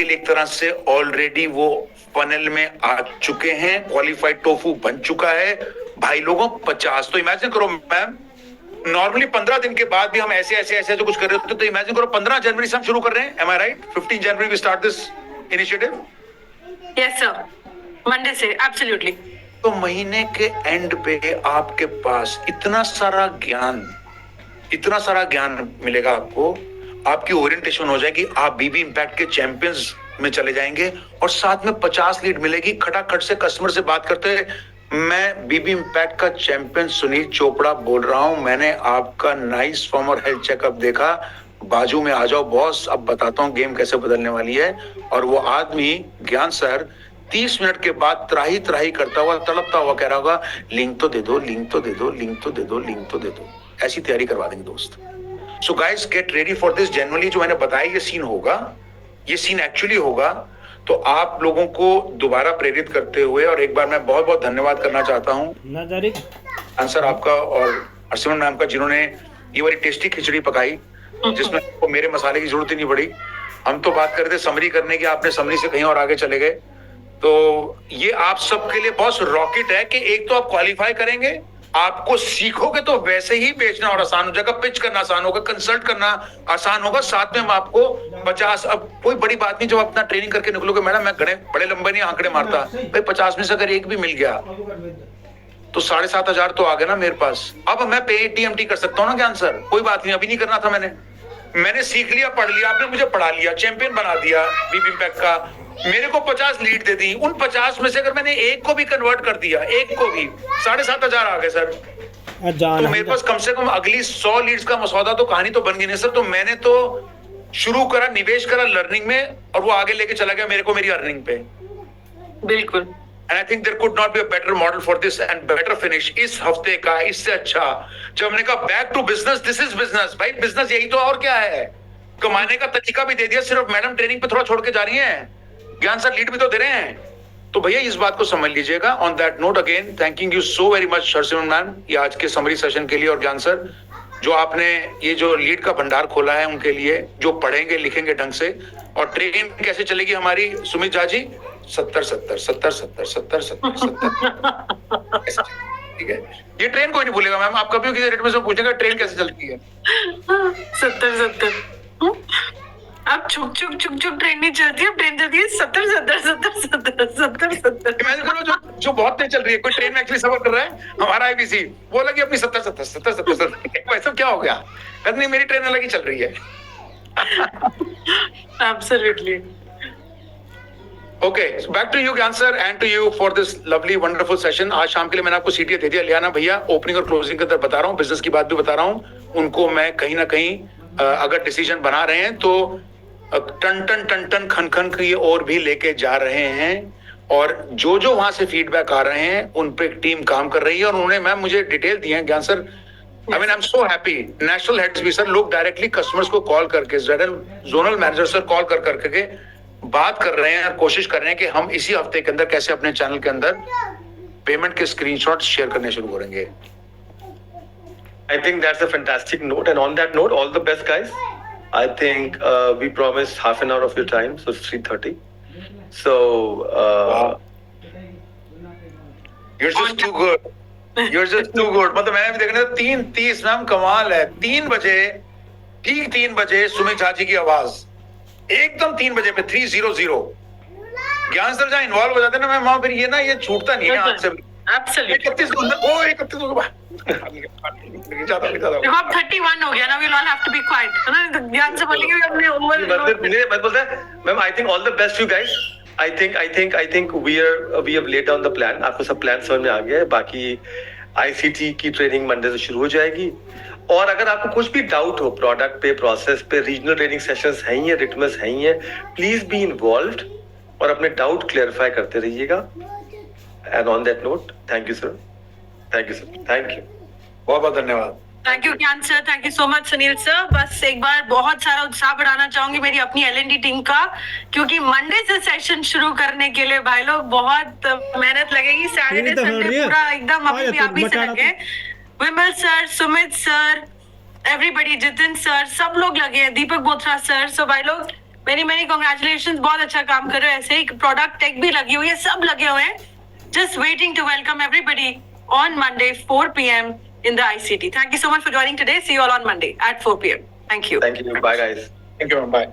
लिए एक तरह से ऑलरेडी वो फनल में आ चुके हैं, क्वालिफाइड टोफू बन चुका है भाई लोगों 50। तो इमेजिन करो मैम, नॉर्मली 15 दिन के बाद भी हम ऐसे ऐसे ऐसे कुछ कर रहे होते, तो इमेजिन करो 15 जनवरी से हम शुरू कर रहे हैं। Am I right? 15 January we start this initiative. Yes sir, Monday से एब्सोल्युटली। तो महीने के एंड पे आपके पास इतना सारा ज्ञान मिलेगा आपको, आपकी ओरिएंटेशन हो जाएगी, आप बीबी इंपैक्ट के चैंपियंस में चले जाएंगे और साथ में 50 लीड मिलेगी। खटाखट से कस्टमर से बात करते हैं, मैं बीबी इंपैक्ट का चैंपियन सुनील चोपड़ा बोल रहा हूं, मैंने आपका नाइस फॉर्म और हेल्थ चेकअप देखा, बाजू में आ जाओ बॉस, अब बताता हूं गेम कैसे बदलने वाली है। और वो आदमी ज्ञान सर 30 मिनट के बाद त्राही त्राही करता हुआ, तड़पता हुआ कह रहा होगा, लिंक तो दे दो, लिंक तो दे दो, लिंक तो दे दो, लिंक तो दे दो। ऐसी तैयारी करवा देंगे दोस्त। So guys get ready for this. Generally जो मैंने बताया ये सीन होगा, ये सीन एक्चुअली होगा। तो आप लोगों को दोबारा प्रेरित करते हुए, और एक बार मैं बहुत बहुत धन्यवाद करना चाहता हूँ आंसर आपका और हरसिमरन मैम का, जिन्होंने ये वाली टेस्टी खिचड़ी पकाई जिसमें आपको मेरे मसाले की जरूरत ही नहीं पड़ी। हम तो बात कर रहे थे समरी करने की, आपने समरी से कहीं और आगे चले गए। तो ये आप सबके लिए बहुत रॉकेट है कि एक तो आप क्वालिफाई करेंगे, आपको सीखोगे तो वैसे ही बेचना और आसान हो जाएगा, पिच करना आसान होगा, कंसल्ट करना आसान होगा, साथ में हम आपको 50, अब कोई बड़ी बात नहीं, जब अपना ट्रेनिंग करके निकलोगे मैडम, मैं बड़े लंबे नहीं आंकड़े मारता भाई, 50 में से अगर एक भी मिल गया तो 7,500 तो आ गए ना मेरे पास। अब मैं पेटीएमटी कर सकता हूँ ना ज्ञान सर, कोई बात नहीं, अभी नहीं करना था मैंने सीख लिया, पढ़ लिया, आपने मुझे पढ़ा लिया, चैंपियन बना दिया बीबी इंपैक्ट का, मेरे को 50 लीड दे दी, उन 50 में से अगर मैंने एक को भी कन्वर्ट कर दिया, एक को भी, 7,500 आ गए सर। तो मेरे पास कम से कम अगली 100 लीड्स का मसौदा तो कहानी तो बन गई नहीं सर। तो मैंने तो शुरू करा, निवेश करा लर्निंग में, और वो आगे लेके चला गया मेरे को मेरी अर्निंग पे। बिल्कुल। And I think there could not be a better model for this and better finish इस हफ्ते का, इससे अच्छा जब हमने कहा back to business, this is business भाई, बिजनेस यही तो और क्या है, कमाने का तरीका भी दे दिया, सिर्फ मैडम ट्रेनिंग पे थोड़ा छोड़ के जा रही हैं, ज्ञान सर लीड भी तो दे रहे हैं। तो भैया इस बात को समझ लीजिएगा। On that note again thanking you so very much Harsimran ma'am, ये आज के समरी सेशन के लिए, और ज्ञान सर जो आपने ये जो लीड का भंडार खोला है उनके लिए, जो पढ़ेंगे लिखेंगे ढंग से। और ट्रेन कैसे चलेगी हमारी सुमित झा जी, 70-70-70-70-70-70, ठीक है, ये ट्रेन कोई नहीं भूलेगा मैम, आप कभी किसी रेट में से पूछेगा ट्रेन कैसे चलती है, 70-70। अब छुक ट्रेन नहीं चलती है, ट्रेन चलती है 70-70-70-70-70-70। इमेजिन करो जो बहुत तेज चल रही है, कोई ट्रेन में एक्चुअली सफर कर रहा है, हमारा आईबीसी वो लगी अपनी 70-70-70-70, वैसे क्या हो गया, नहीं मेरी ट्रेन अलग ही चल रही है। Absolutely. Okay, so back to you ज्ञान sir and to you for this lovely wonderful session। आज शाम के लिए मैंने आपको सीटीए दे दिया, लियाना भैया ओपनिंग और क्लोजिंग के अंदर बता रहा हूँ, बिजनेस की बात भी बता रहा हूँ उनको मैं, कहीं ना कहीं अगर डिसीजन बना रहे हैं तो टन खन खन ये और भी लेके जा रहे हैं, और जो वहां से फीडबैक आ रहे हैं उन पे टीम काम कर रही है, और उन्होंने मैम मुझे डिटेल दिए हैं ज्ञान sir. I mean I am so happy, national heads भी सर, लोग डायरेक्टली कस्टमर्स को कॉल करके, जोनल मैनेजर सर कॉल कर करके बात कर रहे हैं और कोशिश कर रहे हैं कि हम इसी हफ्ते के अंदर कैसे अपने चैनल के अंदर पेमेंट के स्क्रीनशॉट शेयर करने शुरू करेंगे। I think that's a fantastic note, and on that note, all the best, guys. I think we promised half an hour of your time, so it's 3:30. So wow. You're just too good. You're just too good. मतलब मैंने भी देखा 3:30 ma'am, कमाल है। 3 बजे, ठीक 3 बजे सुमित झा जी की आवाज, एकदम 3 बजे पे 3:00 ज्ञान सर जहाँ इन्वॉल्व हो जाते हैं ना मैम, वहां फिर ये ना, ये छूटता नहीं है हाथ से। Absolutely. 31 को अंदर, ओ 31 को ज्यादा देखो अब 31 हो गया ना, we'll all have to be quiet, है ना, ध्यान से बोलेंगे हमने ओवर। मैं बोलता है ma'am, I think all the best you guys. I think we have laid down the plan. आपको सब प्लान समझ में आ गया है। बाकी ICT की ट्रेनिंग मंडे से शुरू हो जाएगी, और अगर आपको कुछ भी डाउट हो प्रोडक्ट पे, प्रोसेस पे, रीजनल ट्रेनिंग सेशंस हैं ही, रिटमस हैं ही, प्लीज बी इन्वॉल्व्ड और अपने डाउट क्लेरिफाई करते रहिएगा। And on that note, thank you sir, thank you sir, thank you, बहुत बहुत धन्यवाद। थैंक यू ज्ञान sir, thank you so much Sunil sir. बस एक बार बहुत सारा उत्साह बढ़ाना चाहूंगी मेरी अपनी LND टीम का, क्योंकि मंडे से सेशन शुरू करने के लिए भाई लोग बहुत मेहनत लगेगी। सैटरडे संडे पूरा एकदम अभी आप ही से लगे, Vimal sir, Sumit sir, everybody, Jitin sir, सब लोग लगे हैं, दीपक बोथरा सर। सो भाई लोग मेनी मेनी कॉन्ग्रेचुलेशन, बहुत अच्छा काम कर रहे हो। ऐसे ही प्रोडक्ट टेक भी लगी हुई है, सब लगे हुए हैं। Just waiting to welcome everybody on Monday 4 p.m. in the ICT. Thank you so much for joining today. See you all on Monday at 4 p.m. Thank you. Thank you. Bye, guys. Thank you, bye.